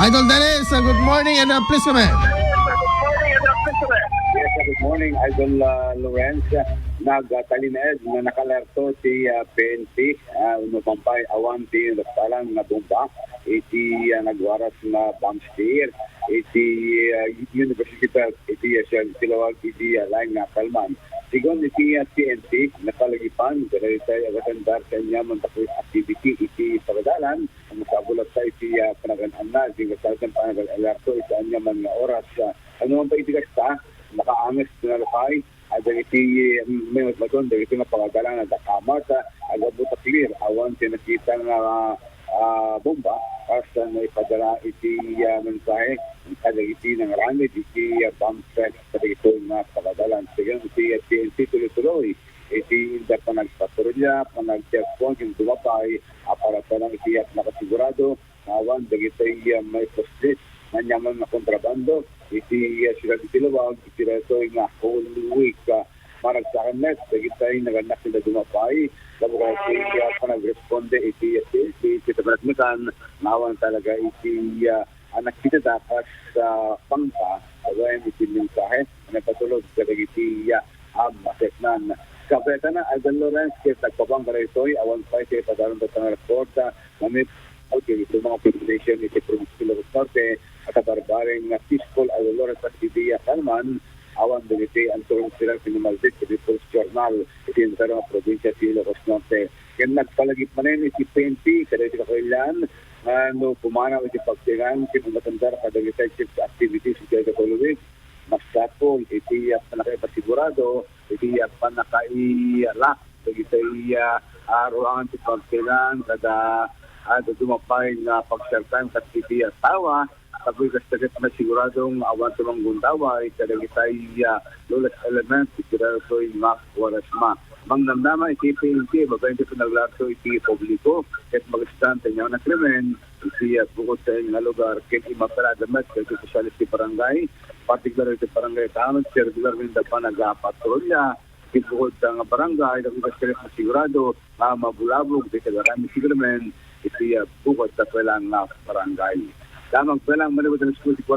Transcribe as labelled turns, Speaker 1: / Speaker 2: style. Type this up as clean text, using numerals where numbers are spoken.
Speaker 1: Idol Dennis, good morning and please come in.
Speaker 2: Yes, good morning, Idol Lawrence. Nagtalinaed na nakalerto si PNP, umapampay awan di nagtalang na bomba, iti nagwaras na bomb steer, iti University iti Silawag, iti laing na Kalman. Sigon iti PNP, nakalagipan, dahil tayo agatandar sa niya mantakoy activity, iti pagadalan, masabulat sa iti panaganaan na, iti kasalkan panagal-alerto, iti anya man nga oras. Ano man pa iti kasta, nakaangas na lakay, ada iti may matmaton, dahil iti nga pagadalan na dakamat, agabuta clear, awan tinakita nga bomba, kasi na ipadala iti mensahe, kada iti ng ramid, iti bomb threat, kada ito nga pagadalan. Sige, iti TNT tuloy-tuloy, iti hindi pa nagpatrolya, pa nag-checkpoint, yung dumapay, aparata ng iti at nakasigurado, awan, dahil ito may post-it, nanyaman na kontrabando, iti sila di Silawag, iti reto nga whole week, maragsakan net, dahil tayo naganak sila dumapay, labo kasi pa nag-responde, iti tabalatmikan, nawan talaga iti anak kita dapat sa pangka, agayon iti mensahe, napatulog sa iti masetnan. Kapeta na, Idol Lawrence, kaya tagpabang karaytoy, awan pa iti padalang ng report, mamit, okay, ito mga population, iti Province Ilocos Norte, at barbaring peaceful, Idol Lawrence, at iti Kalman, awan din iti ang turong silang pinumaldit, iti Post Journal, iti yung mga probinsya sa Ilocos Norte. Kaya nagpalagip manin iti PNP, kada iti kakailan, no pumanaw iti pagtingan, kinumatandar kada detective activities iti Katulowig, mas sapol, iti panakaipasigurado, iti panakaialak, iti ruangan iti pagtingan, kada dumapay na pagsertan kat iti tawa, tapos kastagat na siguradong awan tumang gundaway, kada itay lulas element, iti rasoy Mac Warasma. Mang namnama iti PNP, babae iti pinaglarso iti publiko, at mag-istante niya na krimen, iti bukod sa nga lugar, kaya imaparadamat, kaya iti socialist iti barangay, particular iti barangay tanong, circular rin pa nag-patrolya, iti bukod sa nga barangay, nagkaskalit na sigurado, mabulabog, iti kagarami siguramen, iti bukod sa kailang barangay. Damang kailang manibot ng school